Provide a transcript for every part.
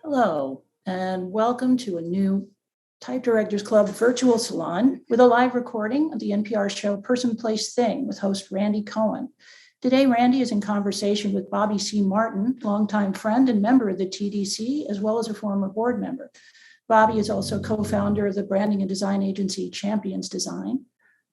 Hello, and welcome to a new Type Directors Club virtual salon with a live recording of the NPR show Person, Place, Thing with host Randy Cohen. Today, Randy is in conversation with Bobby C. Martin, longtime friend and member of the TDC, as well as a former board member. Bobby is also co-founder of the branding and design agency Champions Design.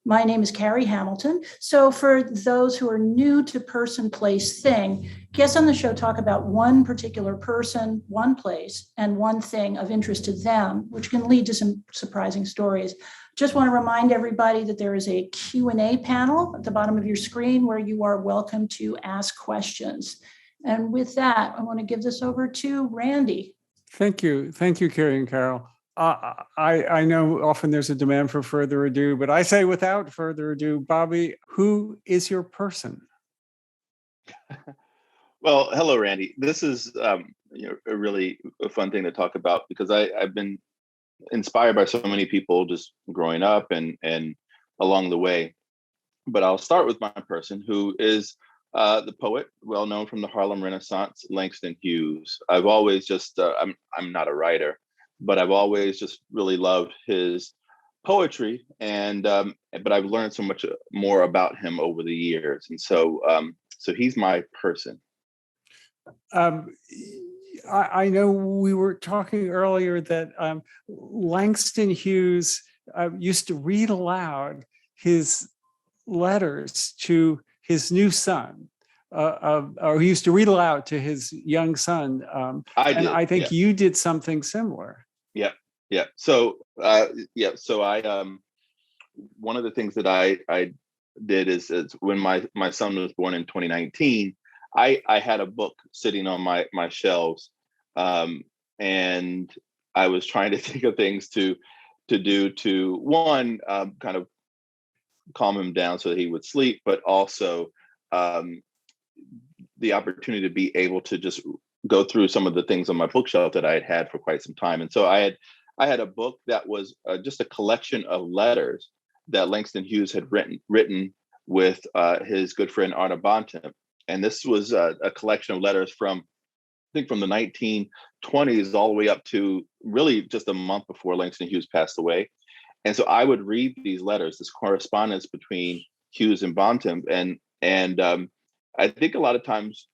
My name is Carrie Hamilton. So for those who are new to Person, Place, Thing, guests on the show talk about one particular person, one place, and one thing of interest to them, which can lead to some surprising stories. Just want to remind everybody that there is a Q&A panel at the bottom of your screen where you are welcome to ask questions. And with that, I want to give this over to Randy. Thank you. Thank you, Carrie and Carol. I know often there's a demand for further ado, but I say without further ado, Bobby, who is your person? Well, hello, Randy. This is a really fun thing to talk about because I've been inspired by so many people just growing up and along the way. But I'll start with my person, who is the poet, well known from the Harlem Renaissance, Langston Hughes. I've always just I'm not a writer, but I've always just really loved his poetry, and but I've learned so much more about him over the years, and so he's my person. I know we were talking earlier that Langston Hughes used to read aloud his letters to his new son, or he used to read aloud to his young son. I think you did something similar. Yeah. So I one of the things that I did is when my son was born in 2019, I had a book sitting on my shelves, and I was trying to think of things to do to one, kind of calm him down so that he would sleep, but also the opportunity to be able to just go through some of the things on my bookshelf that I had for quite some time. And so I had a book that was just a collection of letters that Langston Hughes had written with his good friend Arna Bontemp. And this was a collection of letters from, I think, from the 1920s all the way up to really just a month before Langston Hughes passed away. And so I would read these letters, this correspondence between Hughes and Bontemp, and I think a lot of times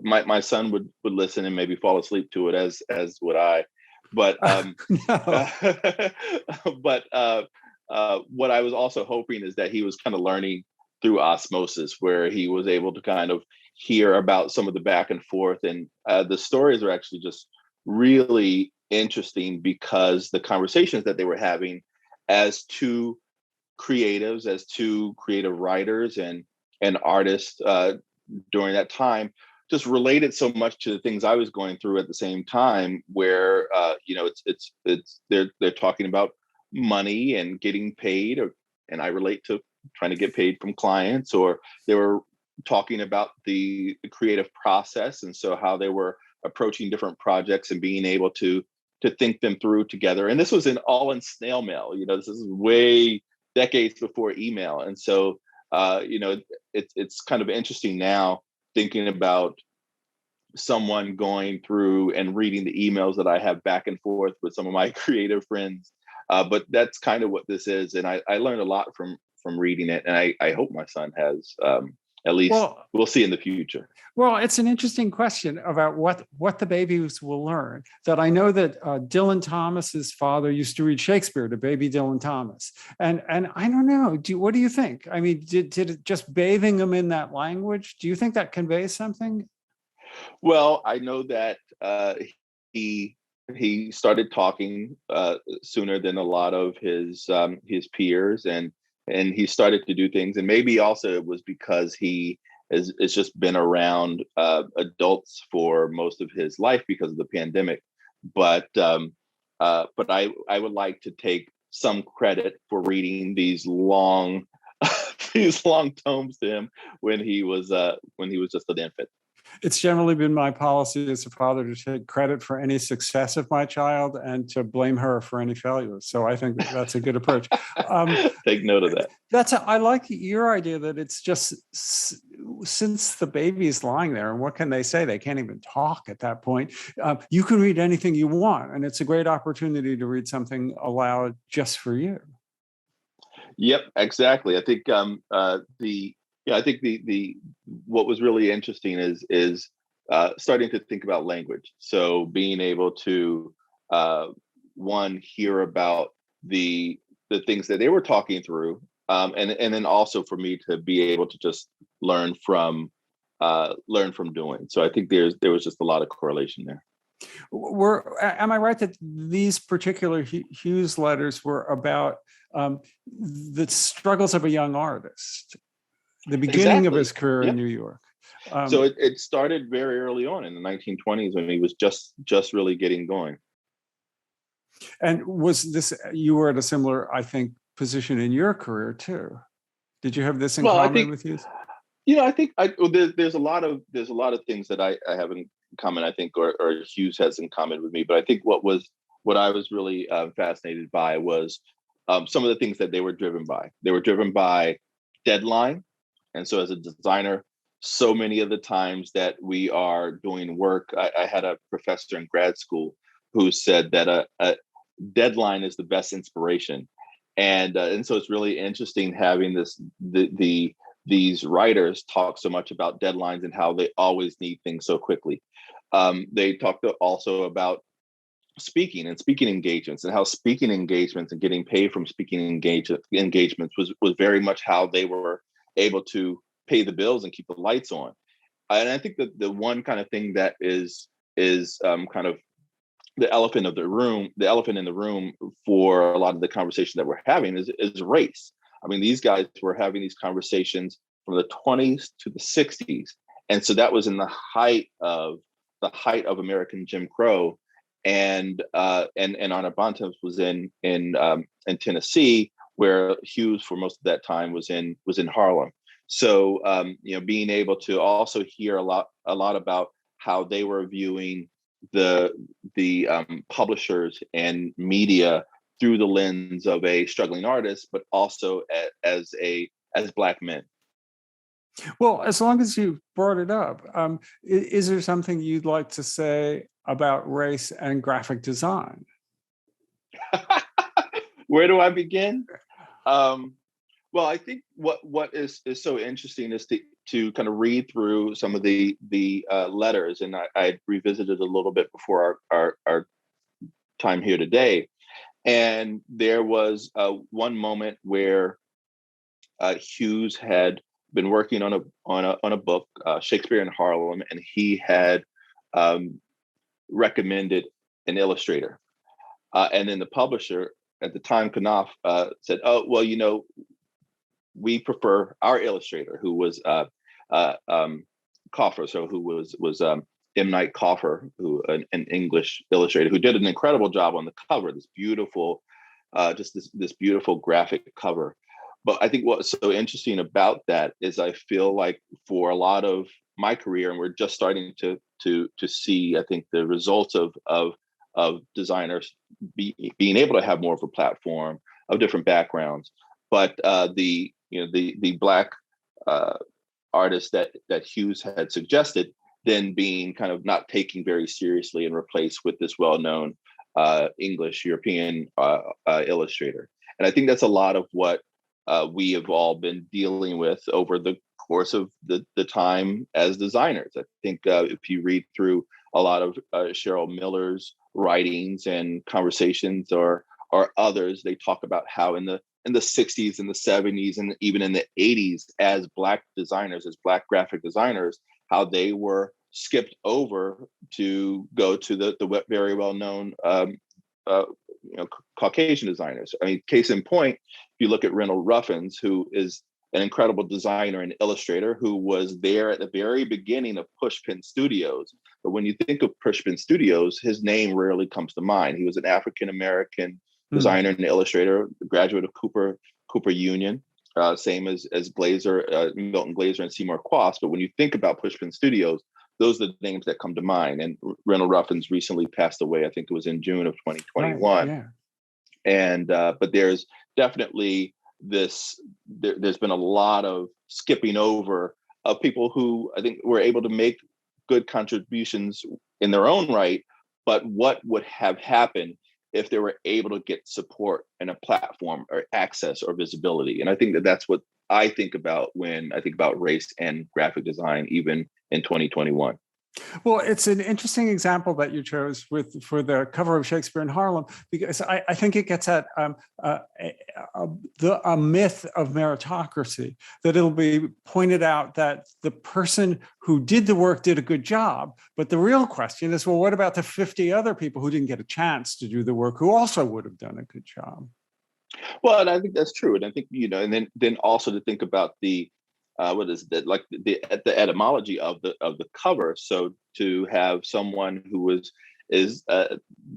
my son would listen and maybe fall asleep to it, as would I. But what I was also hoping is that he was kind of learning through osmosis, where he was able to kind of hear about some of the back and forth. And the stories are actually just really interesting because the conversations that they were having as two creatives, as two creative writers and artists during that time, just related so much to the things I was going through at the same time, where they're talking about money and getting paid, and I relate to trying to get paid from clients, or they were talking about the creative process, and so how they were approaching different projects and being able to think them through together. And this was all in snail mail. This is way decades before email, and so it's kind of interesting now thinking about someone going through and reading the emails that I have back and forth with some of my creative friends. But that's kind of what this is. And I learned a lot from reading it. And I hope my son has, at least. Well, we'll see in the future. Well, it's an interesting question about what the babies will learn. That I know that Dylan Thomas's father used to read Shakespeare to baby Dylan Thomas. And I don't know, what do you think? I mean, did it just bathing them in that language, do you think that conveys something? Well, I know that he started talking sooner than a lot of his peers, and he started to do things. And maybe also it was because he has just been around adults for most of his life because of the pandemic. But I would like to take some credit for reading these long these long tomes to him when he was just an infant. It's generally been my policy as a father to take credit for any success of my child and to blame her for any failures. So I think that's a good approach. Take note of that. I like your idea that it's just since the baby is lying there, and what can they say? They can't even talk at that point. You can read anything you want, and it's a great opportunity to read something aloud just for you. Yep, exactly. I think the what was really interesting is starting to think about language. So being able to one, hear about the things that they were talking through, and then also for me to be able to just learn from doing. So I think there was just a lot of correlation there. Am I right that these particular Hughes letters were about the struggles of a young artist, the beginning of his career in New York? So it started very early on in the 1920s when he was just really getting going. And was this, you were at a similar, I think, position in your career too? Did you have this in common with Hughes? I think there's a lot of things that I have in common, I think, or Hughes has in common with me. But I think what I was really fascinated by was some of the things that they were driven by. They were driven by deadline. And so as a designer, so many of the times that we are doing work, I had a professor in grad school who said that a deadline is the best inspiration. And so it's really interesting having these writers talk so much about deadlines and how they always need things so quickly. They talked also about speaking and speaking engagements, and how speaking engagements and getting paid from speaking engagements was very much how they were able to pay the bills and keep the lights on. And I think that the one kind of thing that is kind of the elephant in the room for a lot of the conversation that we're having is race. I mean, these guys were having these conversations from the 20s to the 60s. And so that was in the height of American Jim Crow. And Anna Bontemps was in Tennessee, where Hughes for most of that time was in Harlem. So being able to also hear a lot about how they were viewing the publishers and media through the lens of a struggling artist, but also as Black men. Well, as long as you brought it up, is there something you'd like to say about race and graphic design? Where do I begin? Well, I think what is so interesting is to kind of read through some of the letters, and I revisited a little bit before our time here today, and there was one moment where Hughes had been working on a book, Shakespeare in Harlem, and he had recommended an illustrator, and then the publisher at the time, Knopf, said, "Oh, well, we prefer our illustrator," who was Coffer, so who was M. Night Coffer, who an English illustrator who did an incredible job on the cover. This beautiful, this beautiful graphic cover. But I think what's so interesting about that is I feel like for a lot of my career, and we're just starting to see, I think, the results of designers being able to have more of a platform of different backgrounds, but the Black artists that Hughes had suggested then being kind of not taken very seriously and replaced with this well-known English European illustrator. And I think that's a lot of what we have all been dealing with over the course of the time as designers. I think if you read through a lot of Cheryl Miller's writings and conversations or others, they talk about how in the 60s and the 70s and even in the 80s, as Black designers, as Black graphic designers, how they were skipped over to go to the very well-known Caucasian designers. I mean, case in point, if you look at Reynolds Ruffins, who is an incredible designer and illustrator who was there at the very beginning of Pushpin Studios. But when you think of Pushpin Studios, his name rarely comes to mind. He was an African-American designer and illustrator, graduate of Cooper Union, same as Glazer, Milton Glaser and Seymour Quast. But when you think about Pushpin Studios, those are the names that come to mind. And Reynolds Ruffins recently passed away. I think it was in June of 2021. Right, yeah. And but there's definitely there's been a lot of skipping over of people who I think were able to make good contributions in their own right, but what would have happened if they were able to get support and a platform or access or visibility. And I think that that's what I think about when I think about race and graphic design, even in 2021. Well, it's an interesting example that you chose for the cover of Shakespeare in Harlem, because I think it gets at a myth of meritocracy, that it'll be pointed out that the person who did the work did a good job. But the real question is, well, what about the 50 other people who didn't get a chance to do the work, who also would have done a good job? Well, and I think that's true. And I think, and then also to think about the what is that, like the etymology of the cover. So to have someone who is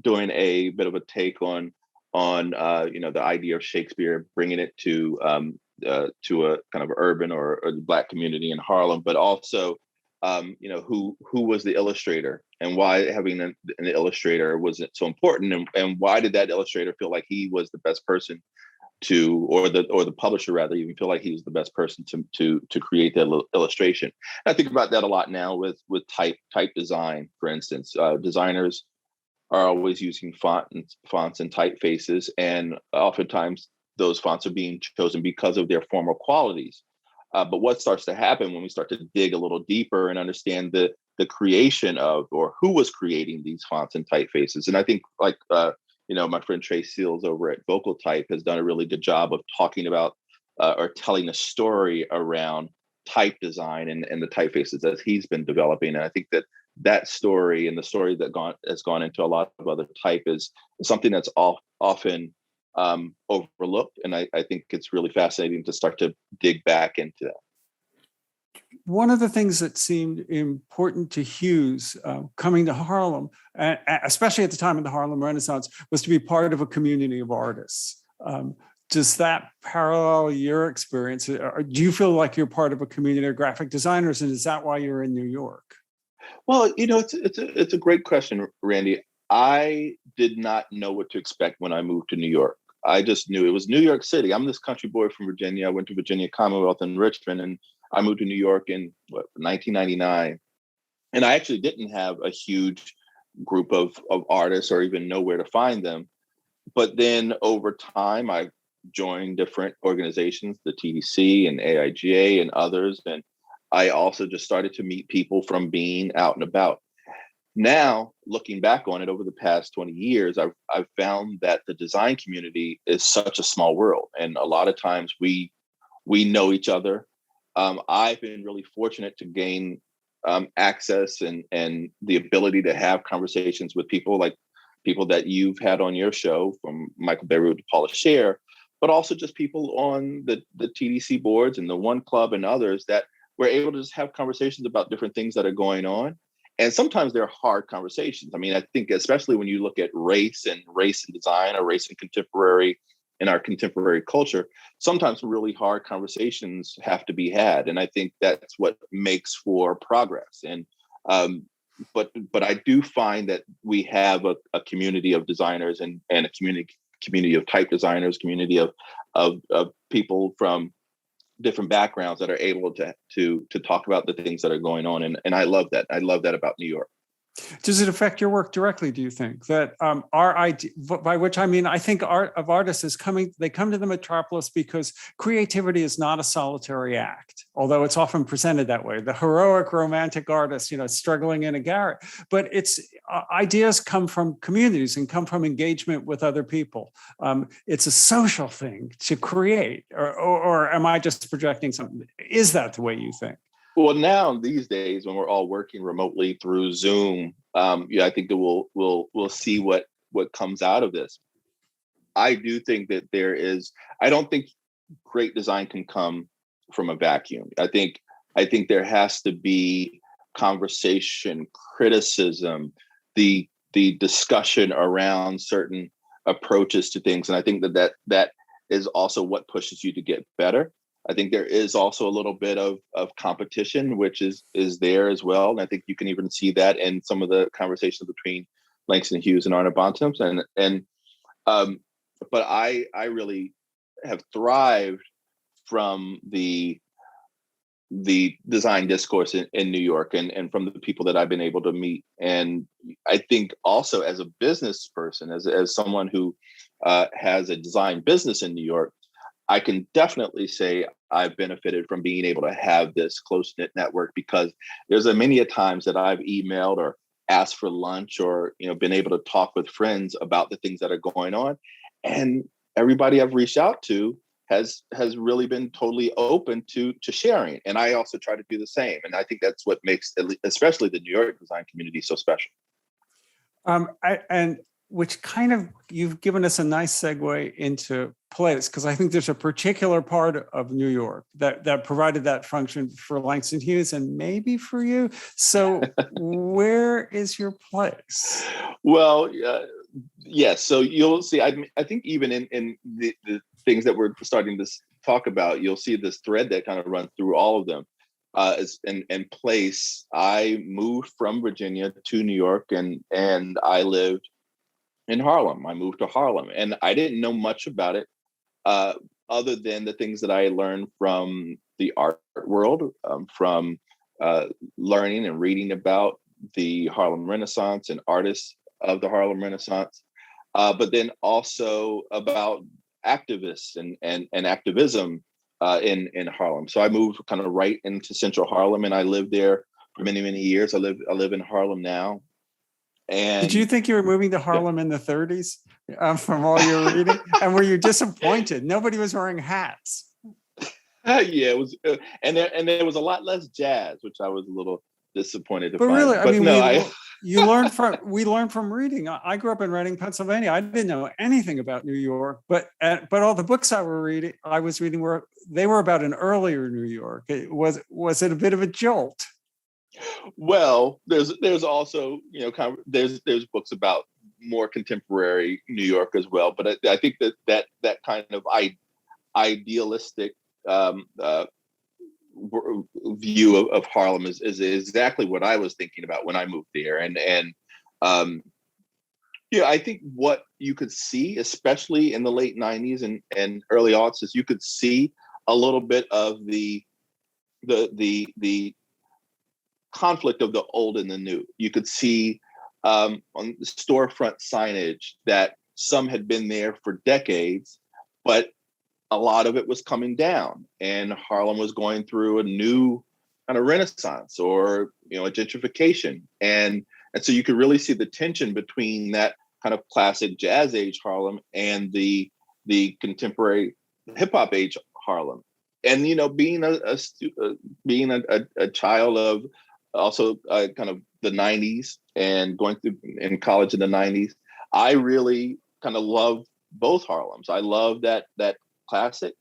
doing a bit of a take on the idea of Shakespeare, bringing it to a kind of urban or Black community in Harlem, but also who was the illustrator and why having an illustrator was so important, and why did that illustrator feel like he was the best person to, or the publisher rather, even feel like he was the best person to create that illustration. And I think about that a lot now with type design, for instance. Designers are always using fonts and typefaces, and oftentimes those fonts are being chosen because of their formal qualities. But what starts to happen when we start to dig a little deeper and understand the creation of, or who was creating these fonts and typefaces? And I think my friend Trey Seals over at Vocal Type has done a really good job of talking about or telling a story around type design and the typefaces that he's been developing. And I think that story and the story that has gone into a lot of other type is something that's often overlooked. And I think it's really fascinating to start to dig back into that. One of the things that seemed important to Hughes coming to Harlem, especially at the time of the Harlem Renaissance, was to be part of a community of artists. Does that parallel your experience? Do you feel like you're part of a community of graphic designers, and is that why you're in New York? Well, it's a great question, Randy. I did not know what to expect when I moved to New York. I just knew it was New York City. I'm this country boy from Virginia. I went to Virginia Commonwealth in Richmond, and I moved to New York in 1999. And I actually didn't have a huge group of artists or even know where to find them. But then over time, I joined different organizations, the TDC and AIGA and others. And I also just started to meet people from being out and about. Now, looking back on it over the past 20 years, I've found that the design community is such a small world. And a lot of times we know each other. I've been really fortunate to gain access and the ability to have conversations with people like people that you've had on your show, from Michael Beirut to Paula Scher, but also just people on the TDC boards and the One Club and others that we're able to just have conversations about different things that are going on. And sometimes they're hard conversations. I mean, I think especially when you look at race and design, or race and contemporary in our contemporary culture, sometimes really hard conversations have to be had. And I think that's what makes for progress. And but I do find that we have a community of designers and a community of type designers, community of people from different backgrounds that are able to talk about the things that are going on. And I love that. I love that about New York. Does it affect your work directly, do you think? That our idea, by which I mean, I think art of artists is they come to the metropolis because creativity is not a solitary act, although it's often presented that way. The heroic romantic artist, struggling in a garret, but it's ideas come from communities and come from engagement with other people. It's a social thing to create, or am I just projecting something? Is that the way you think? Well, now these days, when we're all working remotely through Zoom, I think that we'll see what comes out of this. I do think that I don't think great design can come from a vacuum. I think there has to be conversation, criticism, the discussion around certain approaches to things, and I think that is also what pushes you to get better. I think there is also a little bit of competition, which is there as well. And I think you can even see that in some of the conversations between Langston Hughes and Arna Bontemps. But I really have thrived from the the design discourse in New York, and from the people that I've been able to meet. And I think also as a business person, as someone who has a design business in New York, I can definitely say I've benefited from being able to have this close-knit network, because there's many a times that I've emailed or asked for lunch, or been able to talk with friends about the things that are going on, and everybody I've reached out to has really been totally open to sharing. And I also try to do the same. And I think that's what makes especially the New York design community so special. And which kind of, you've given us a nice segue into place, because I think there's a particular part of New York that provided that function for Langston Hughes and maybe for you. So where is your place? Well, yes. So you'll see, I think even in the things that we're starting to talk about, you'll see this thread that kind of runs through all of them. Is in place. I moved from Virginia to New York, and I lived in Harlem. I moved to Harlem, and I didn't know much about it, other than the things that I learned from the art world, from learning and reading about the Harlem Renaissance and artists of the Harlem Renaissance, but then also about activists and activism in Harlem. So I moved kind of right into central Harlem, and I lived there for many, many years. I live in Harlem now. And did you think you were moving to Harlem in the 30s from all your reading? And were you disappointed? Nobody was wearing hats. Yeah, it was, and there was a lot less jazz, which I was a little disappointed to but find. Really, but no, we learned from reading. I grew up in Reading, Pennsylvania. I didn't know anything about New York, but all the books I was reading were about an earlier New York. Was it a bit of a jolt? Well, there's also there's books about more contemporary New York as well, but I think that kind of idealistic view of Harlem is exactly what I was thinking about when I moved there, and I think what you could see, especially in the late 90s and early aughts, is you could see a little bit of the conflict of the old and the new. You could see on the storefront signage that some had been there for decades, but a lot of it was coming down, and Harlem was going through a new kind of renaissance, or a gentrification, and so you could really see the tension between that kind of classic jazz age Harlem and the contemporary hip hop age Harlem. And being a child of also kind of the 90s, and going through in college in the 90s, I really kind of loved both Harlems. I love that classic,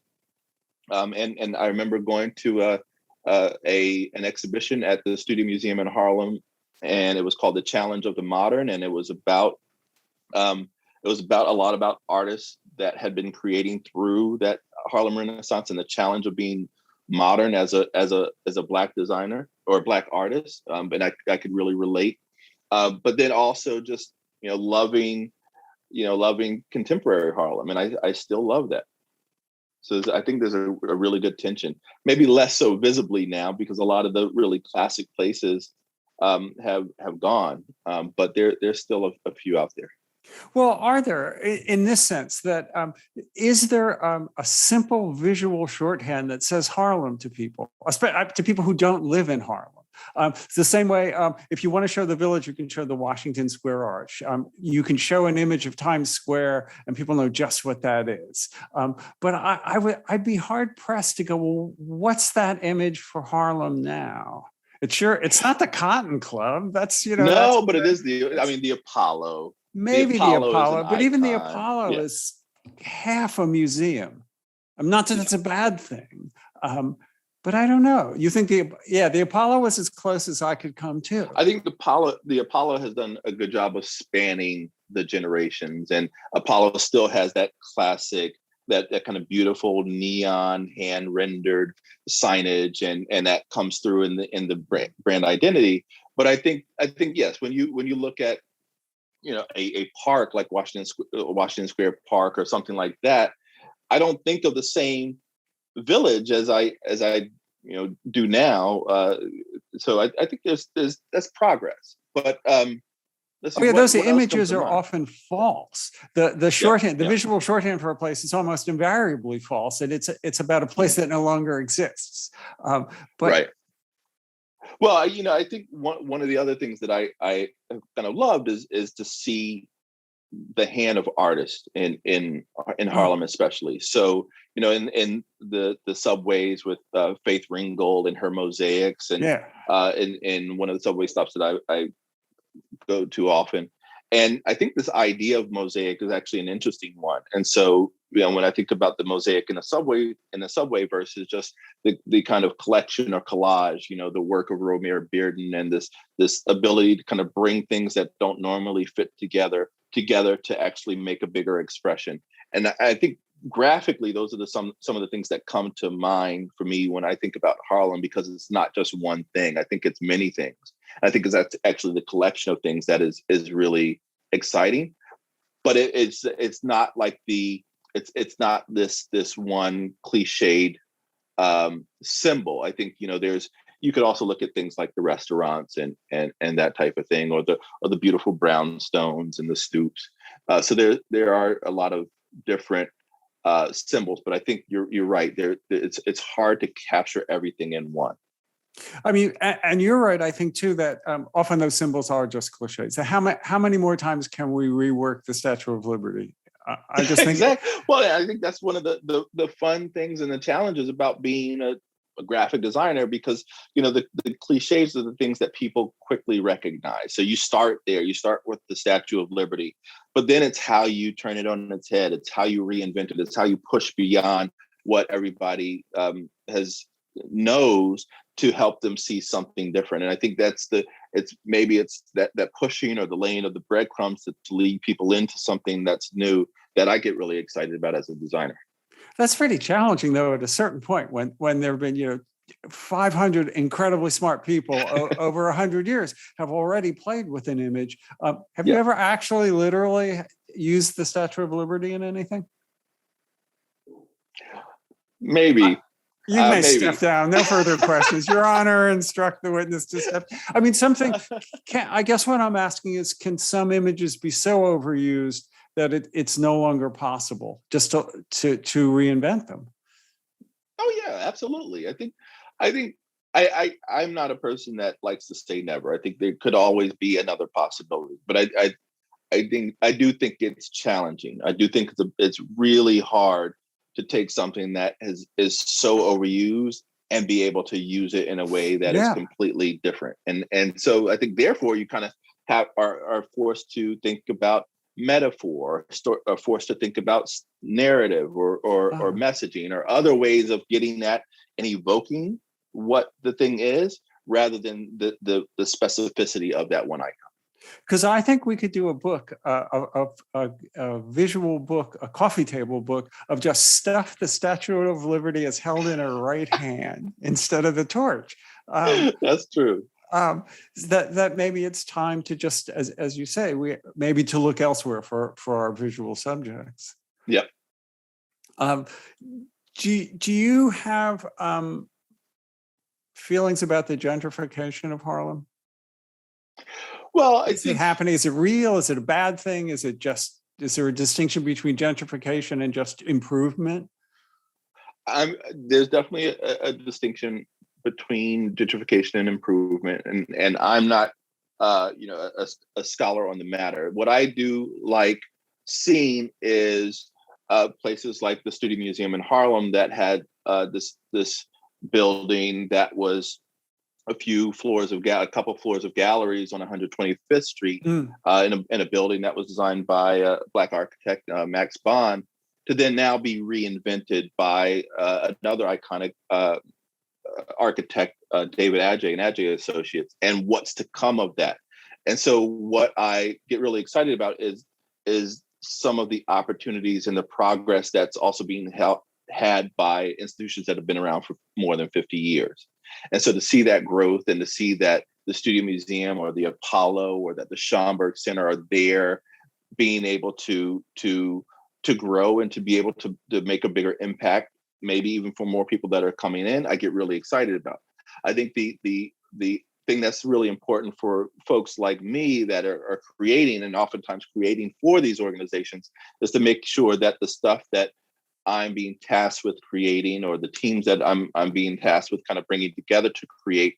and I remember going to an exhibition at the Studio Museum in Harlem, and it was called The Challenge of the Modern, and it was about a lot about artists that had been creating through that Harlem Renaissance, and the challenge of being modern as a Black designer or a Black artist, and I could really relate. But then also just loving contemporary Harlem, and I still love that. So I think there's a really good tension. Maybe less so visibly now, because a lot of the really classic places have gone, but there's still a few out there. Well, are there, in this sense, that is there a simple visual shorthand that says Harlem to people who don't live in Harlem? It's the same way, if you want to show the Village, you can show the Washington Square Arch. You can show an image of Times Square and people know just what that is. But I'd be hard pressed to go, well, what's that image for Harlem now? It's not the Cotton Club. That's, no, but it is the Apollo. Maybe the Apollo, but even the icon. Apollo is half a museum. Not that it's a bad thing, but I don't know. You think the Apollo was as close as I could come to. I think the Apollo has done a good job of spanning the generations, and Apollo still has that classic, that kind of beautiful neon hand rendered signage, and that comes through in the brand identity. But I think yes, when you look at a park like Washington Square Park or something like that, I don't think of the same Village as I do now. So I think that's progress. But let's see, those what else comes images to are mind? often false. The shorthand, the yeah. visual shorthand for a place is almost invariably false, and it's about a place that no longer exists. But Right. Well, I think one of the other things that I have kind of loved is to see the hand of artists in Harlem, especially. So, in the subways with Faith Ringgold and her mosaics, and in one of the subway stops that I go to often. And I think this idea of mosaic is actually an interesting one. And so, when I think about the mosaic in the subway versus just the kind of collection or collage, the work of Romare Bearden, and this ability to kind of bring things that don't normally fit together to actually make a bigger expression. And I think graphically, those are some of the things that come to mind for me when I think about Harlem, because it's not just one thing. I think it's many things. I think that's actually the collection of things that is really exciting. But it's not like it's not this one cliched symbol. I think you could also look at things like the restaurants and that type of thing, or the beautiful brownstones and the stoops. So there are a lot of different symbols, but I think you're right. It's hard to capture everything in one. I mean, and you're right. I think too that often those symbols are just cliches. So how many more times can we rework the Statue of Liberty? I just think exactly. Well, I think that's one of the fun things and the challenges about being a graphic designer, because the cliches are the things that people quickly recognize. So you start there. You start with the Statue of Liberty, but then it's how you turn it on its head. It's how you reinvent it. It's how you push beyond what everybody knows to help them see something different. And I think it's that pushing or the laying of the breadcrumbs to lead people into something that's new that I get really excited about as a designer. That's pretty challenging, though, at a certain point when there have been 500 incredibly smart people over 100 years have already played with an image. Have you ever actually literally used the Statue of Liberty in anything? Maybe. You may Maybe. step down. No further questions. Your Honor, instruct the witness to step. I mean, I guess what I'm asking is, can some images be so overused that it's no longer possible just to reinvent them? Oh yeah, absolutely. I think I'm not a person that likes to say never. I think there could always be another possibility, but I do think it's challenging. I do think it's really hard to take something that is so overused and be able to use it in a way that is completely different. And so I think therefore you kind of are forced to think about metaphor, or forced to think about narrative or messaging or other ways of getting that and evoking what the thing is, rather than the specificity of that one icon. Because I think we could do a book, a visual book, a coffee table book of just stuff the Statue of Liberty is held in her right hand instead of the torch. That's true. That maybe it's time to just, as you say, maybe to look elsewhere for our visual subjects. Yeah. Do you have feelings about the gentrification of Harlem? Well, is it happening? Is it real? Is it a bad thing? Is there a distinction between gentrification and just improvement? There's definitely a distinction between gentrification and improvement, and I'm not a scholar on the matter. What I do like seeing is places like the Studio Museum in Harlem that had this building that was a couple floors of galleries on 125th Street in a building that was designed by a Black architect, Max Bond, to then now be reinvented by another iconic architect, David AIGA and AIGA Associates, and what's to come of that. And so what I get really excited about is some of the opportunities and the progress that's also being had by institutions that have been around for more than 50 years. And so to see that growth and to see that the Studio Museum or the Apollo or that the Schomburg Center are there being able to grow and to be able to make a bigger impact maybe even for more people that are coming in, I get really excited about. I think the thing that's really important for folks like me that are creating, and oftentimes creating for these organizations, is to make sure that the stuff that I'm being tasked with creating, or the teams that I'm being tasked with kind of bringing together to create,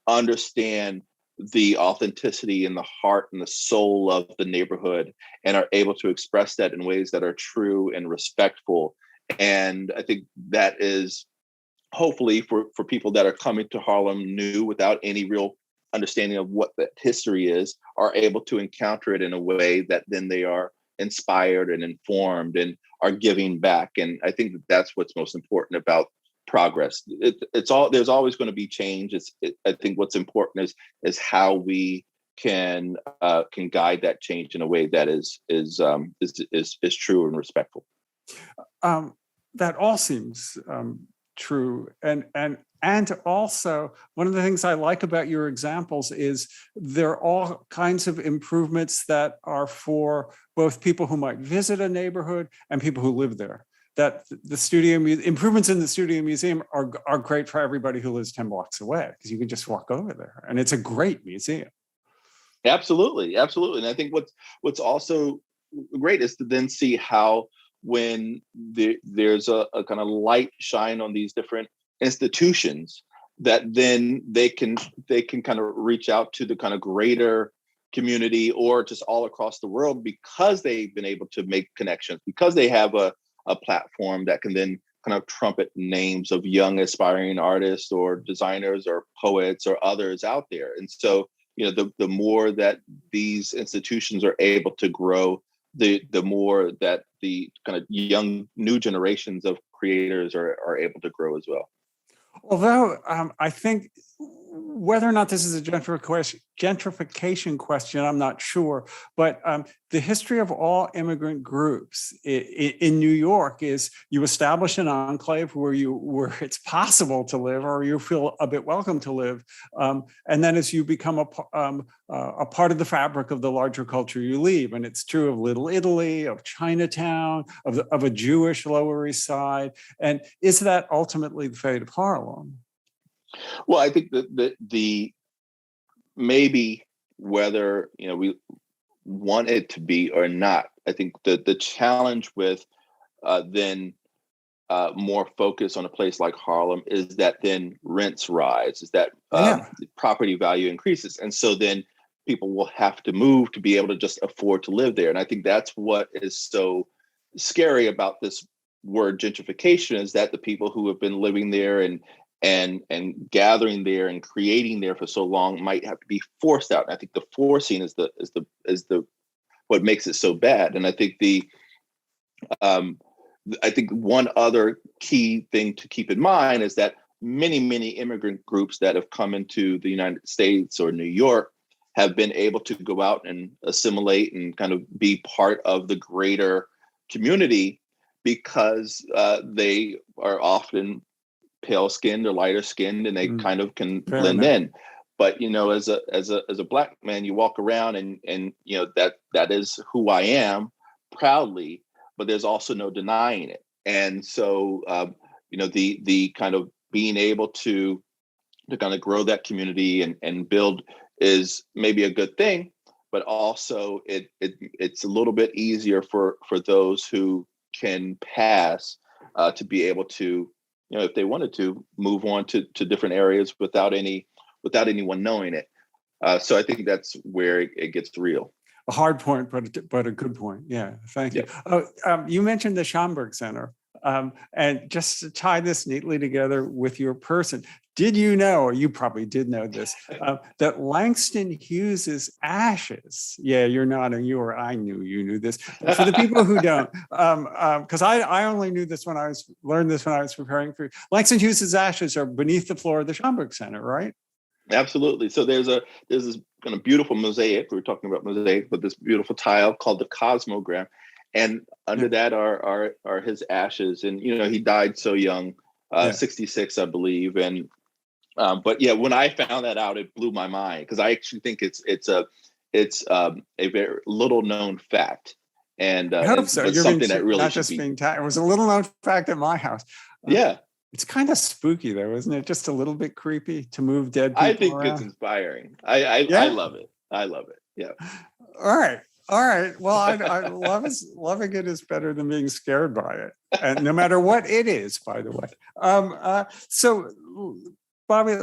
understand the authenticity and the heart and the soul of the neighborhood, and are able to express that in ways that are true and respectful. And I think that is hopefully for people that are coming to Harlem new without any real understanding of what that history is, are able to encounter it in a way that then they are inspired and informed and are giving back. And I think that that's what's most important about progress. There's always going to be change. I think what's important is how we can guide that change in a way that is true and respectful. That all seems true, and also one of the things I like about your examples is there are all kinds of improvements that are for both people who might visit a neighborhood and people who live there. That the improvements in the Studio Museum are great for everybody who lives 10 blocks away, because you can just walk over there, and it's a great museum. Absolutely. And I think what's also great is to then see how, when there's a kind of light shine on these different institutions, that then they can kind of reach out to the kind of greater community, or just all across the world, because they've been able to make connections, because they have a platform that can then kind of trumpet names of young aspiring artists or designers or poets or others out there. And so, the more that these institutions are able to grow, the more that the kind of young new generations of creators are able to grow as well. Although I think whether or not this is a gentrification question, I'm not sure. But the history of all immigrant groups in New York is you establish an enclave where it's possible to live, or you feel a bit welcome to live. And then as you become a part of the fabric of the larger culture, you leave. And it's true of Little Italy, of Chinatown, of a Jewish Lower East Side. And is that ultimately the fate of Harlem? Well, I think that the maybe whether we want it to be or not, I think the challenge with then more focus on a place like Harlem is that then rents rise, is that property value increases, and so then people will have to move to be able to just afford to live there. And I think that's what is so scary about this word gentrification, is that the people who have been living there and gathering there and creating there for so long might have to be forced out. And I think the forcing is the what makes it so bad. And I think I think one other key thing to keep in mind is that many immigrant groups that have come into the United States or New York have been able to go out and assimilate and kind of be part of the greater community, because they are often pale skinned or lighter skinned, and they kind of can blend in. But as a Black man, you walk around and that is who I am proudly, but there's also no denying it. And so the kind of being able to kind of grow that community and build is maybe a good thing, but also it's a little bit easier for those who can pass to be able to, if they wanted to, move on to different areas without anyone knowing it. So I think that's where it gets real. A hard point, but a good point. Yeah, thank you. You mentioned the Schomburg Center, and just to tie this neatly together with your person, did you know, or you probably did know this, that Langston Hughes's ashes? Yeah, you're nodding. I knew you knew this. But for the people who don't, because I only knew this learned this when I was preparing for Langston Hughes's ashes are beneath the floor of the Schomburg Center, right? Absolutely. So there's this kind of beautiful mosaic. We were talking about mosaic, but this beautiful tile called the Cosmogram, and under that are his ashes. And he died so young, 66, I believe. And but yeah, when I found that out, it blew my mind, because I actually think it's a very little known fact. And I hope so. but something that really should be. It was a little known fact at my house. Yeah, It's kind of spooky though, isn't it? Just a little bit creepy to move dead I people think it's around. inspiring. I Yeah. love it. I love it. Yeah. All right. All right. Well, I loving it is better than being scared by it, and no matter what it is, by the way. So, Bobby,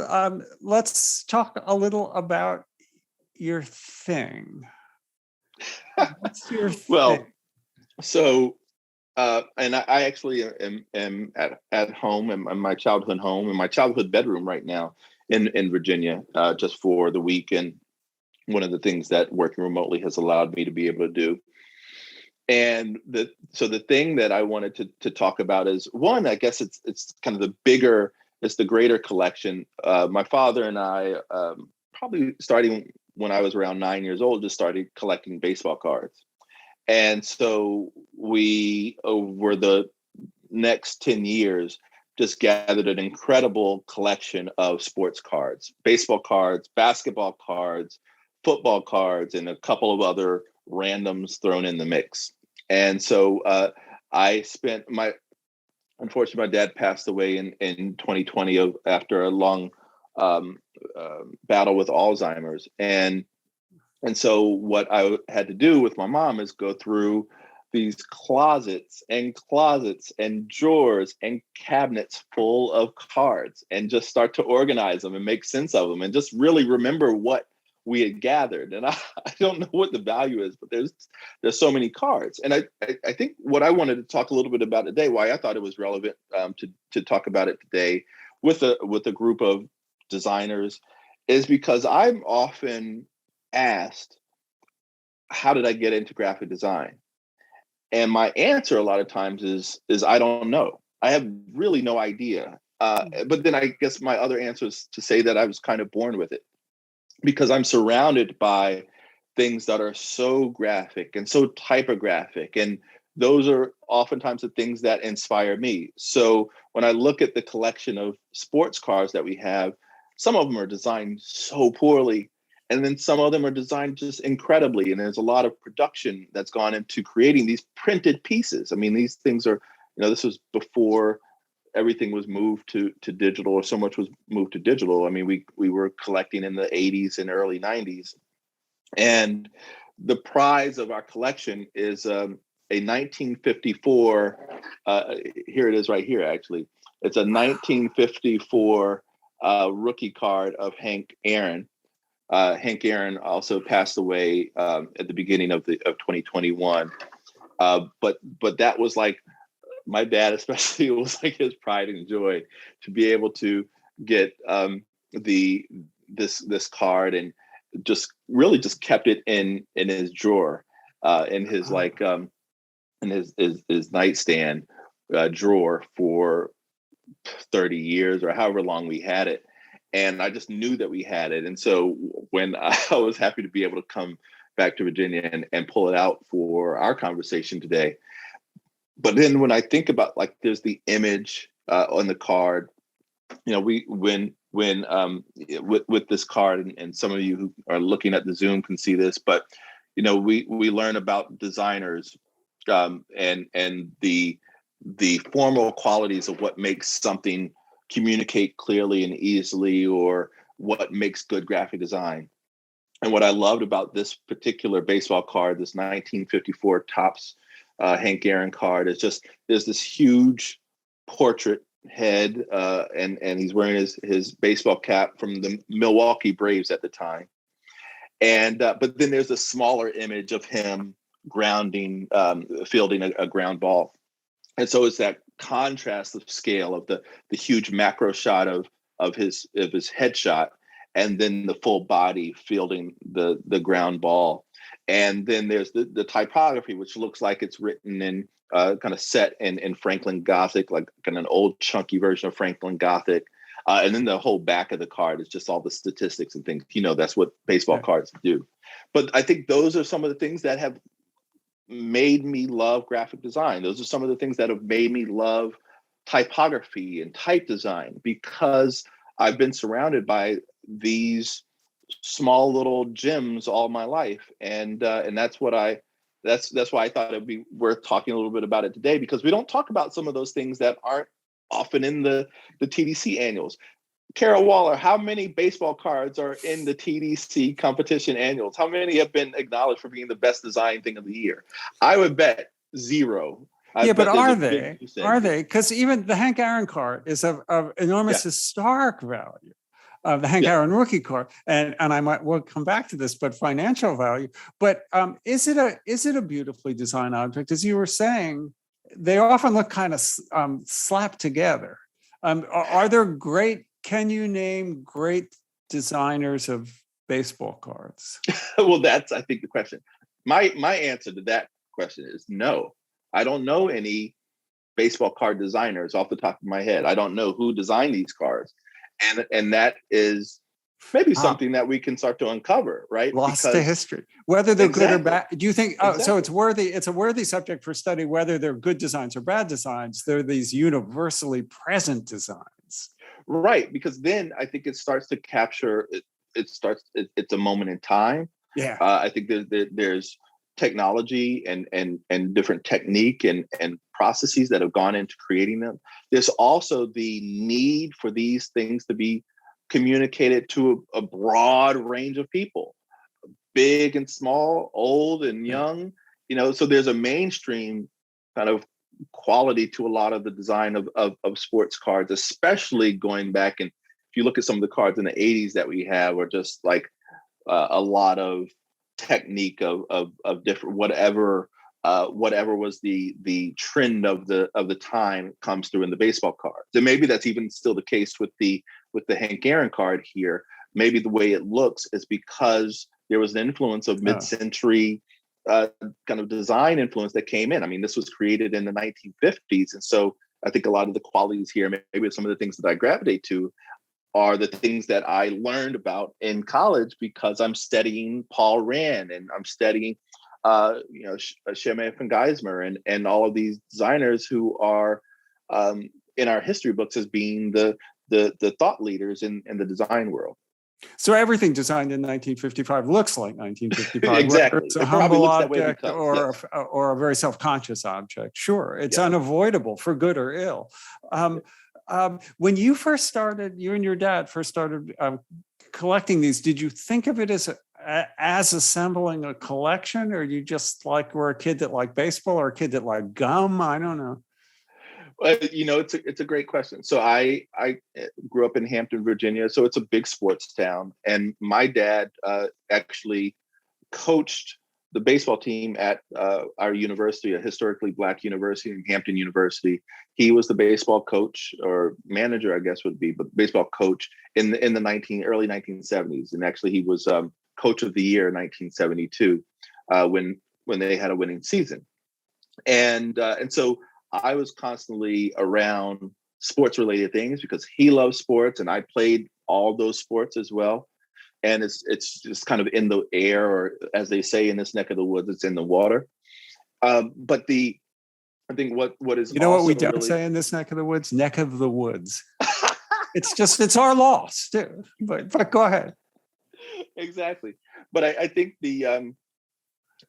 let's talk a little about your thing. What's your Well, thing? so and I actually am at home in my childhood home, in my childhood bedroom right now in Virginia, just for the week. And one of the things that working remotely has allowed me to be able to do. And the thing that I wanted to talk about is, one, I guess it's kind of it's the greater collection. My father and I, probably starting when I was around 9 years old, just started collecting baseball cards. And so we, over the next 10 years, just gathered an incredible collection of sports cards, baseball cards, basketball cards, football cards, and a couple of other randoms thrown in the mix. And so unfortunately, my dad passed away in 2020 after a long battle with Alzheimer's. And so what I had to do with my mom is go through these closets and drawers and cabinets full of cards and just start to organize them and make sense of them and just really remember what we had gathered. And I don't know what the value is, but there's so many cards. And I think what I wanted to talk a little bit about today, why I thought it was relevant to talk about it today with a group of designers, is because I'm often asked, how did I get into graphic design? And my answer a lot of times is I don't know. I have really no idea. But then I guess my other answer is to say that I was kind of born with it, because I'm surrounded by things that are so graphic and so typographic. And those are oftentimes the things that inspire me. So when I look at the collection of sports cars that we have, some of them are designed so poorly, and then some of them are designed just incredibly. And there's a lot of production that's gone into creating these printed pieces. I mean, these things are, this was before everything was moved to digital, or so much was moved to digital. I mean, we were collecting in the 80s and early 90s. And the prize of our collection is a 1954, here it is right here, actually. It's a 1954 rookie card of Hank Aaron. Hank Aaron also passed away at the beginning of 2021. But that was like, my dad especially, it was like his pride and joy to be able to get this card, and just really just kept it in his drawer, in his in his nightstand drawer for 30 years or however long we had it. And I just knew that we had it. And so when I was happy to be able to come back to Virginia and pull it out for our conversation today. But then when I think about, like, there's the image on the card, with this card, and some of you who are looking at the Zoom can see this, but we learn about designers and the formal qualities of what makes something communicate clearly and easily, or what makes good graphic design. And what I loved about this particular baseball card, this 1954 Topps Hank Aaron card, is just there's this huge portrait head, and he's wearing his baseball cap from the Milwaukee Braves at the time. And but then there's a smaller image of him fielding a ground ball. And so it's that contrast of scale of the huge macro shot of his headshot, and then the full body fielding the ground ball. And then there's the typography, which looks like it's written in kind of set in Franklin Gothic, like kind of an old chunky version of Franklin Gothic. And then the whole back of the card is just all the statistics and things. That's what baseball cards do. But I think those are some of the things that have made me love graphic design. Those are some of the things that have made me love typography and type design, because I've been surrounded by these small little gems all my life. And that's why I thought it'd be worth talking a little bit about it today, because we don't talk about some of those things that aren't often in the TDC annuals. Carol Waller, how many baseball cards are in the TDC competition annuals? How many have been acknowledged for being the best design thing of the year? I would bet zero. Yeah, but are there's a big they? percentage. Are they? Because even the Hank Aaron card is of enormous Yeah. historic value. The Hank Yeah. Aaron rookie card, and we'll come back to this, but financial value. But is it a beautifully designed object? As you were saying, they often look kind of slapped together. Are there great? Can you name great designers of baseball cards? Well, that's, I think, the question. My answer to that question is no. I don't know any baseball card designers off the top of my head. I don't know who designed these cards. And that is maybe something that we can start to uncover, right? Lost to history, whether they're good or bad. Do you think? So Exactly. it's a worthy subject for study, whether they're good designs or bad designs. They're these universally present designs, right? Because then I think it starts to capture. It's a moment in time. Yeah. I think there's technology and different technique and processes that have gone into creating them. There's also the need for these things to be communicated to a broad range of people, big and small, old and young, so there's a mainstream kind of quality to a lot of the design of sports cards, especially going back. And if you look at some of the cards in the 80s that we have, are just like a lot of technique of different whatever was the trend of the time comes through in the baseball cards. And maybe that's even still the case with the Hank Aaron card here. Maybe the way it looks is because there was an influence of mid-century kind of design influence that came in. I mean, this was created in the 1950s, and so I think a lot of the qualities here, maybe some of the things that I gravitate to, are the things that I learned about in college because I'm studying Paul Rand and I'm studying, Shemay and Geismer and all of these designers who are in our history books as being the thought leaders in the design world. So everything designed in 1955 looks like 1955, exactly. whether it's a humble object because, or a very self-conscious object. Sure, it's Yeah. unavoidable for good or ill. When you first started, you and your dad first started collecting these, did you think of it as assembling a collection, or you just were a kid that liked baseball or a kid that liked gum? I don't know. It's a great question. So I grew up in Hampton, Virginia. So it's a big sports town. And my dad actually coached the baseball team at our university, a historically Black university, in Hampton University. He was the baseball coach, or manager, I guess would be, but baseball coach in the early 1970s. And actually he was coach of the year in 1972 when they had a winning season. And so I was constantly around sports related things because he loves sports and I played all those sports as well. And it's just kind of in the air, or as they say in this neck of the woods, it's in the water. But I think what is, what we don't say in this neck of the woods? Neck of the woods. it's our loss too. But go ahead. Exactly. But I think the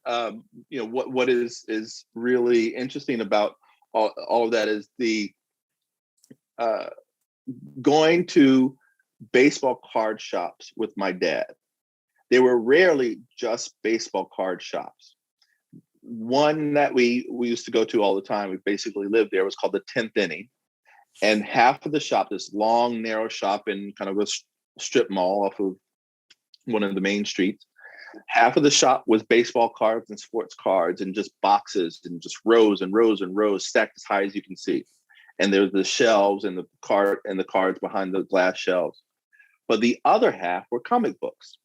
what is really interesting about all of that is the going to baseball card shops with my dad. They were rarely just baseball card shops. One that we used to go to all the time, we basically lived there, was called the 10th Inning. And half of the shop, this long, narrow shop in kind of a strip mall off of one of the main streets, half of the shop was baseball cards and sports cards and just boxes and just rows and rows and rows stacked as high as you can see. And there's the shelves and the cards behind the glass shelves. But the other half were comic books.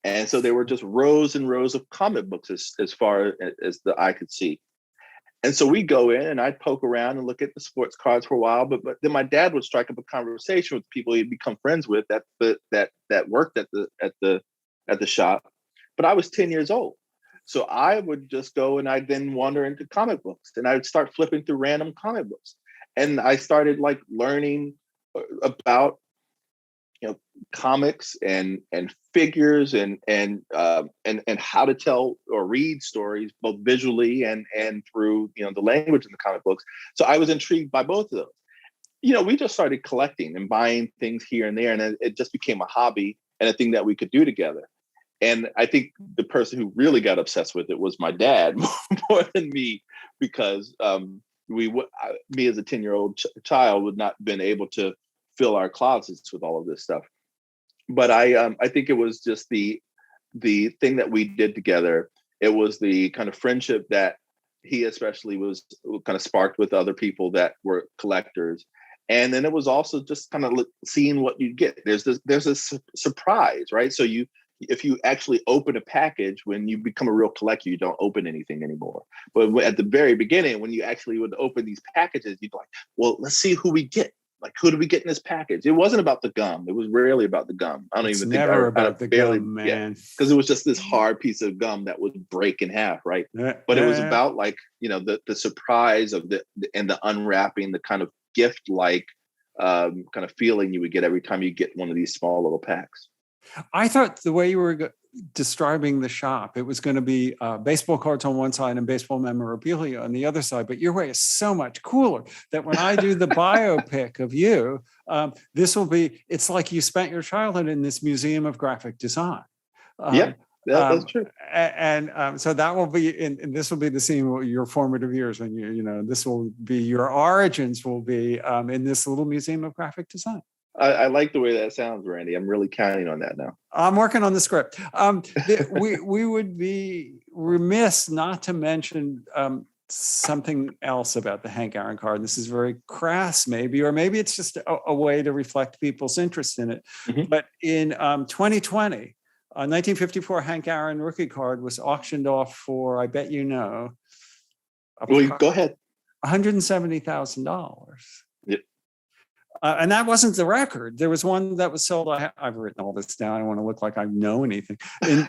And so there were just rows and rows of comic books as far as the eye could see. And so we go in and I'd poke around and look at the sports cards for a while, but then my dad would strike up a conversation with people he'd become friends with that worked at the shop. But I was 10 years old. So I would just go and I'd then wander into comic books and I would start flipping through random comic books. And I started learning about comics and figures and how to tell or read stories both visually and through the language in the comic books. So I was intrigued by both of those. we just started collecting and buying things here and there, and it just became a hobby and a thing that we could do together. And I think the person who really got obsessed with it was my dad more than me, because me as a 10-year-old child would not been able to fill our closets with all of this stuff. But I think it was just the thing that we did together. It was the kind of friendship that he especially was kind of sparked with other people that were collectors. And then it was also just kind of seeing what you get. There's a surprise, right? So if you actually open a package, when you become a real collector, you don't open anything anymore. But at the very beginning, when you actually would open these packages, you'd be like, well, let's see who we get. Like, who do we get in this package? It wasn't about the gum. It was rarely about the gum. I don't It's even think never about the gum, man. Because it was just this hard piece of gum that would break in half, right? But it was about like, the surprise of the unwrapping, the kind of gift-like kind of feeling you would get every time you get one of these small little packs. I thought the way you were describing the shop, it was going to be baseball cards on one side and baseball memorabilia on the other side. But your way is so much cooler that when I do the biopic of you, it's like you spent your childhood in this museum of graphic design. That's true. And so that will be, and this will be the scene of your formative years when this will be your origins will be in this little museum of graphic design. I like the way that sounds, Randy. I'm really counting on that now. I'm working on the script. We would be remiss not to mention something else about the Hank Aaron card. This is very crass, maybe, or maybe it's just a way to reflect people's interest in it. Mm-hmm. But in 2020, a 1954 Hank Aaron rookie card was auctioned off for, I bet you know. Well, go ahead. $170,000. Yep. And that wasn't the record. There was one that was sold. I've written all this down. I don't want to look like I know anything. In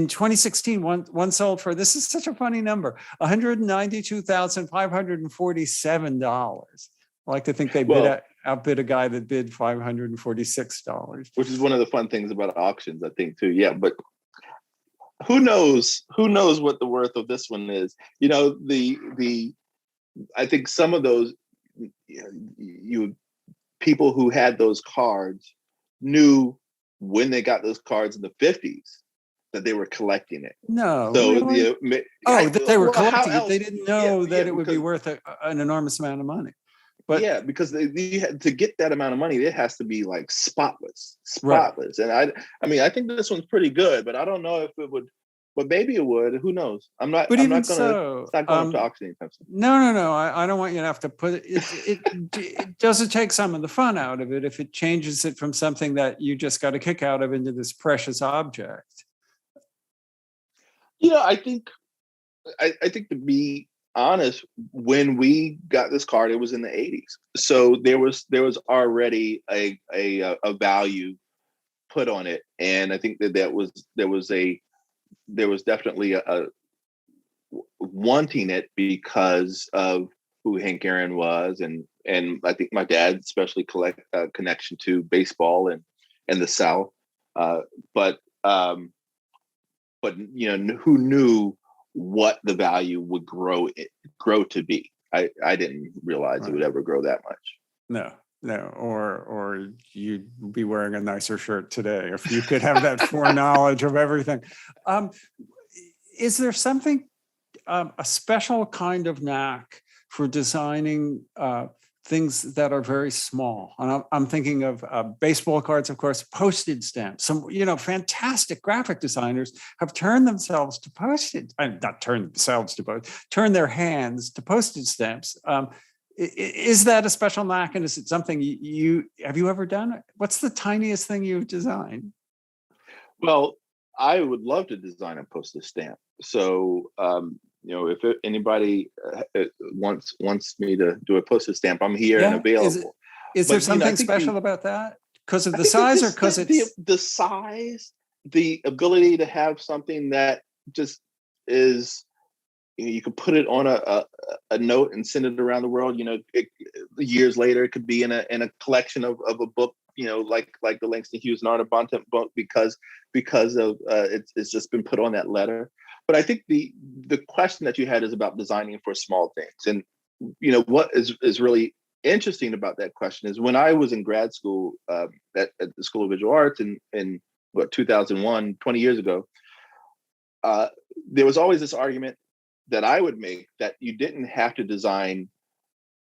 2016, one sold for, this is such a funny number, $192,547. I like to think they outbid a guy that bid $546. Which is one of the fun things about auctions, I think, too. Yeah, but who knows? Who knows what the worth of this one is? I think some of those people who had those cards knew when they got those cards in the 50s that they were collecting it. No. So really? That they were collecting it. They didn't know that it would be worth an enormous amount of money. But yeah, because they had to get that amount of money, it has to be like spotless. Right. And I think this one's pretty good, but I don't know if it would. But maybe it would. Who knows? I'm not going to auction anytime soon. No. I don't want you to have to put it. It doesn't take some of the fun out of it if it changes it from something that you just got a kick out of into this precious object. I think to be honest, when we got this card, it was in the 80s. So there was already a value put on it, and I think there was definitely a wanting it because of who Hank Aaron was, and I think my dad especially connection to baseball and the South, but who knew what the value would grow to be. I didn't realize it would ever grow that much. No, or you'd be wearing a nicer shirt today if you could have that foreknowledge of everything. Is there something, a special kind of knack for designing things that are very small? And I'm thinking of baseball cards, of course, postage stamps. Some, fantastic graphic designers have turned their hands to postage stamps. Is that a special knack, and is it something have you ever done? What's the tiniest thing you've designed? Well, I would love to design a postage stamp. So, if anybody wants me to do a postage stamp, I'm here and available. Is there something special about that? Because of the size, or because it's the size, the ability to have something that just is. You could put it on a note and send it around the world. Years later, it could be in a collection of a book. Like the Langston Hughes and Arthur Bontemps book, because of it's just been put on that letter. But I think the question that you had is about designing for small things, and what is really interesting about that question is when I was in grad school at the School of Visual Arts in what 2001, 20 years ago, there was always this argument that I would make that you didn't have to design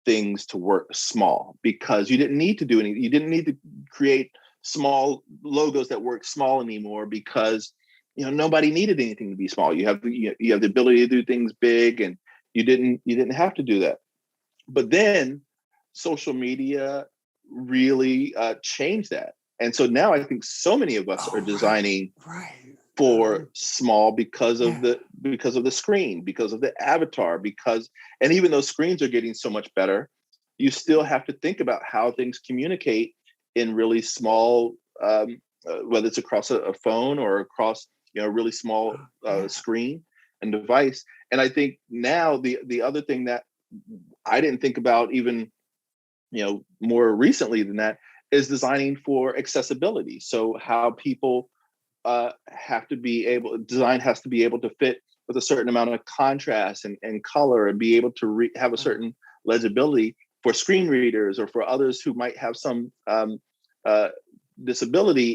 things to work small because you didn't need to do anything. You didn't need to create small logos that work small anymore because nobody needed anything to be small. You have the ability to do things big, and you didn't have to do that. But then social media really changed that, and so now I think so many of us are designing for small because of the screen, because of the avatar, and even though screens are getting so much better, you still have to think about how things communicate in really small, whether it's across a phone or across a really small screen and device. And I think now the other thing that I didn't think about even more recently than that is designing for accessibility. So how people design has to be able to fit with a certain amount of contrast and color and be able to have a certain legibility for screen readers or for others who might have some disability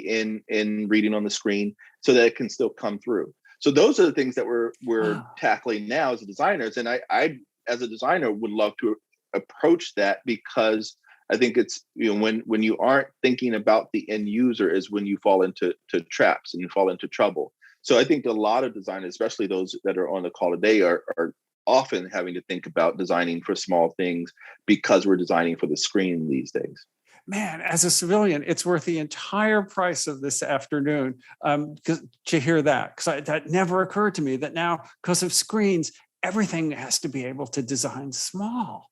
in reading on the screen so that it can still come through. So those are the things that we're tackling now as designers. And I as a designer would love to approach that because I think it's, when you aren't thinking about the end user is when you fall into traps and you fall into trouble. So I think a lot of designers, especially those that are on the call today, are often having to think about designing for small things because we're designing for the screen these days. Man, as a civilian, it's worth the entire price of this afternoon to hear that, because that never occurred to me that now, because of screens, everything has to be able to design small.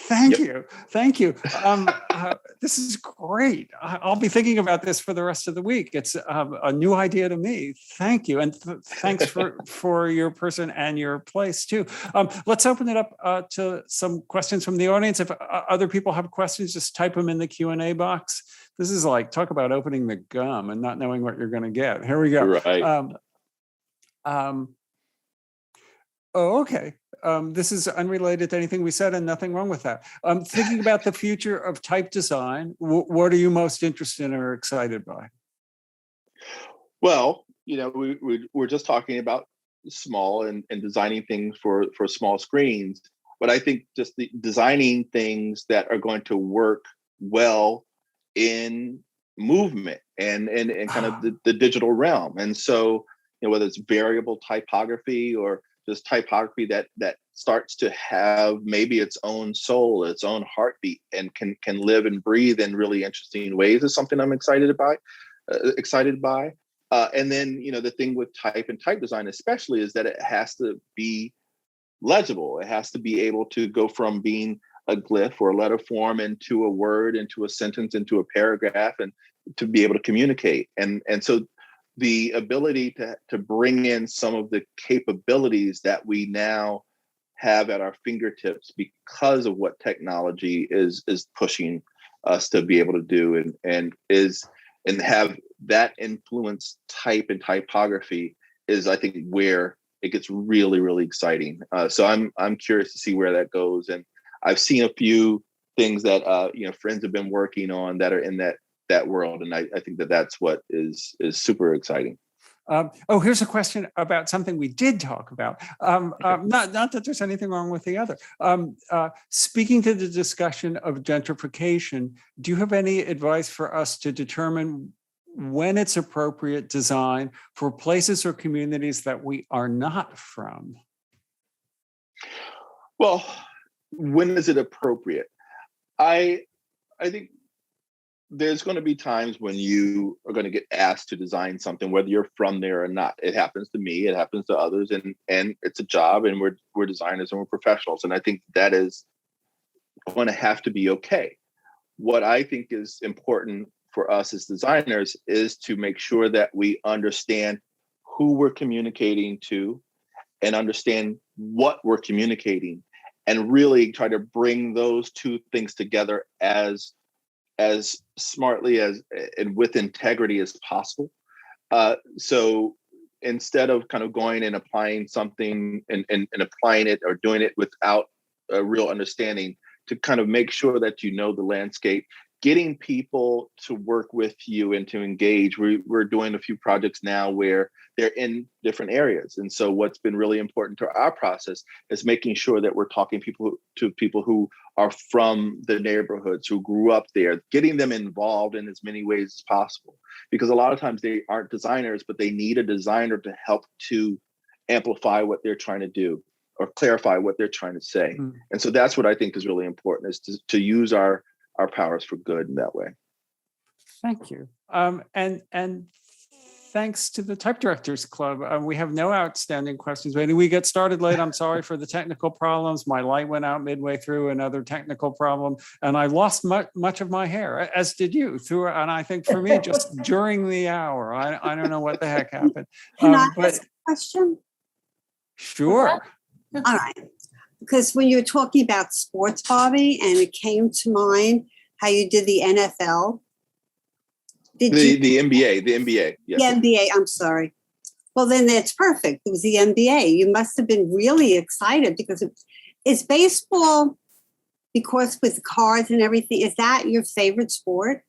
Thank you. This is great. I'll be thinking about this for the rest of the week. It's a new idea to me. Thank you. And thanks for your person and your place too. Let's open it up to some questions from the audience. If other people have questions, just type them in the Q&A box. This is like, talk about opening the gum and not knowing what you're going to get. Here we go. Right. Okay. This is unrelated to anything we said and nothing wrong with that. Thinking about the future of type design, what are you most interested in or excited by? Well, we're just talking about small and designing things for small screens, but I think just designing things that are going to work well in movement and kind of the digital realm. And so, whether it's variable typography or just typography that starts to have maybe its own soul, its own heartbeat, and can live and breathe in really interesting ways is something I'm excited by. And then, the thing with type and type design especially is that it has to be legible. It has to be able to go from being a glyph or a letter form into a word, into a sentence, into a paragraph, and to be able to communicate. And so the ability to bring in some of the capabilities that we now have at our fingertips because of what technology is pushing us to be able to do and have that influence type and typography is, I think, where it gets really, really exciting. So I'm curious to see where that goes. And I've seen a few things that friends have been working on that are in that world, and I think that's what is super exciting. Here's a question about something we did talk about. Not that there's anything wrong with the other. Speaking to the discussion of gentrification, do you have any advice for us to determine when it's appropriate design for places or communities that we are not from? Well, when is it appropriate? I think there's going to be times when you are going to get asked to design something, whether you're from there or not. It happens to me, it happens to others, and it's a job, and we're designers and we're professionals. And I think that is going to have to be okay. What I think is important for us as designers is to make sure that we understand who we're communicating to and understand what we're communicating, and really try to bring those two things together as smartly and with integrity as possible. So instead of kind of going and applying something and applying it or doing it without a real understanding, to kind of make sure that you know the landscape, getting people to work with you and to engage. We're doing a few projects now where they're in different areas. And so what's been really important to our process is making sure that we're talking to people who are from the neighborhoods, who grew up there, getting them involved in as many ways as possible. Because a lot of times they aren't designers, but they need a designer to help to amplify what they're trying to do or clarify what they're trying to say. Mm. And so that's what I think is really important, is to use our powers for good in that way. Thank you. And thanks to the Type Directors Club. We have no outstanding questions. When we get started late, I'm sorry for the technical problems. My light went out midway through, another technical problem, and I lost much of my hair, as did you. And I think for me, just during the hour, I don't know what the heck happened. Can I ask a question? Sure. All right. Because when you were talking about sports, Bobby, and it came to mind how you did the NFL. The NBA, yes. The NBA, I'm sorry. Well, then that's perfect. It was the NBA. You must have been really excited because it's baseball, because with cards and everything, is that your favorite sport?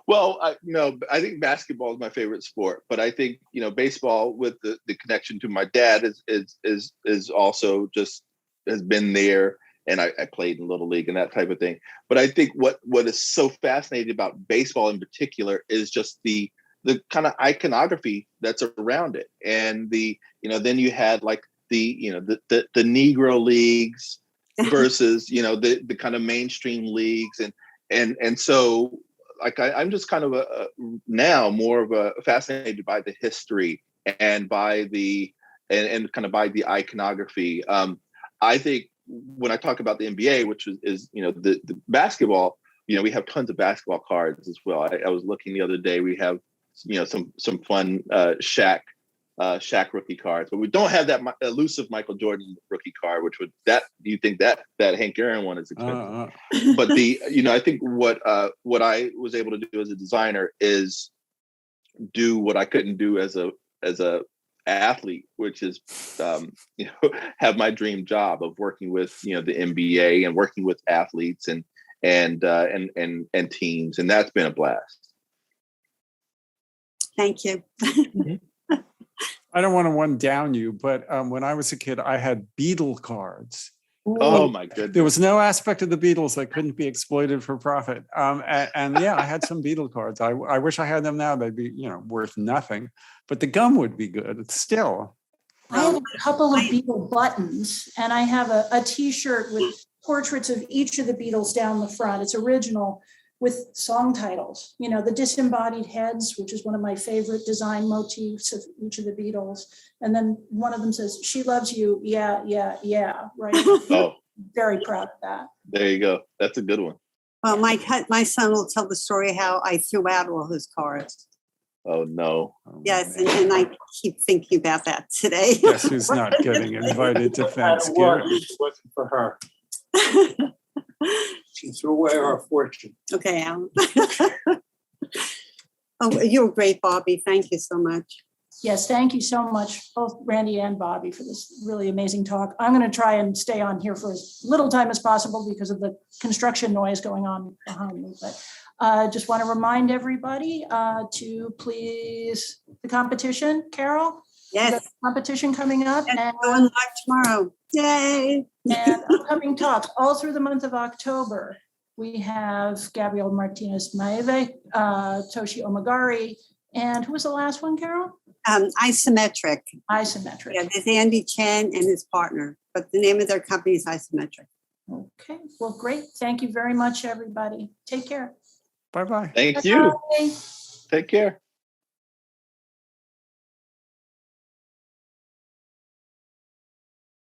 Well, I think basketball is my favorite sport, but I think, baseball with the connection to my dad is also just has been there. And I played in Little League and that type of thing. But I think what is so fascinating about baseball in particular is just the kind of iconography that's around it. And then you had like the Negro leagues versus, the kind of mainstream leagues. And so like I'm just kind of now more of a fascinated by the history and by and kind of by the iconography. I think when I talk about the NBA, which is the basketball, we have tons of basketball cards as well. I was looking the other day. We have some fun Shaq rookie cards, but we don't have that elusive Michael Jordan rookie card. You think that Hank Aaron one is expensive? But I think what I was able to do as a designer is do what I couldn't do as a athlete, which is have my dream job of working with the NBA and working with athletes and teams, and that's been a blast. Thank you. I don't want to one down you, but when I was a kid, I had Beatle cards. Oh my goodness! There was no aspect of the Beatles that couldn't be exploited for profit. And yeah, I had some Beatle cards. I wish I had them now. They'd be worth nothing, but the gum would be good still. I have a couple of Beatle buttons, and I have a T-shirt with portraits of each of the Beatles down the front. It's original with song titles. The disembodied heads, which is one of my favorite design motifs of each of the Beatles. And then one of them says, "She loves you, yeah, yeah, yeah." Right. Oh, very proud of that. There you go. That's a good one. Well, my son will tell the story how I threw out all his cards. Oh no. Yes, and I keep thinking about that today. Guess who's not getting invited to Thanksgiving? It wasn't for her. She threw away our fortune. Okay, Alan. Oh, you're great, Bobby. Thank you so much. Yes, thank you so much, both Randy and Bobby, for this really amazing talk. I'm going to try and stay on here for as little time as possible because of the construction noise going on behind me. But just want to remind everybody to please the competition. Carol? Yes. Competition coming up. And going live tomorrow. Yay. And upcoming talks all through the month of October. We have Gabriel Martinez Maeve, Toshi Omagari, and who was the last one, Carol? Isometric. Isometric. Yeah, there's Andy Chen and his partner, but the name of their company is Isometric. Okay, well, great. Thank you very much, everybody. Take care. Bye-bye. Thank you. Bye. Take care.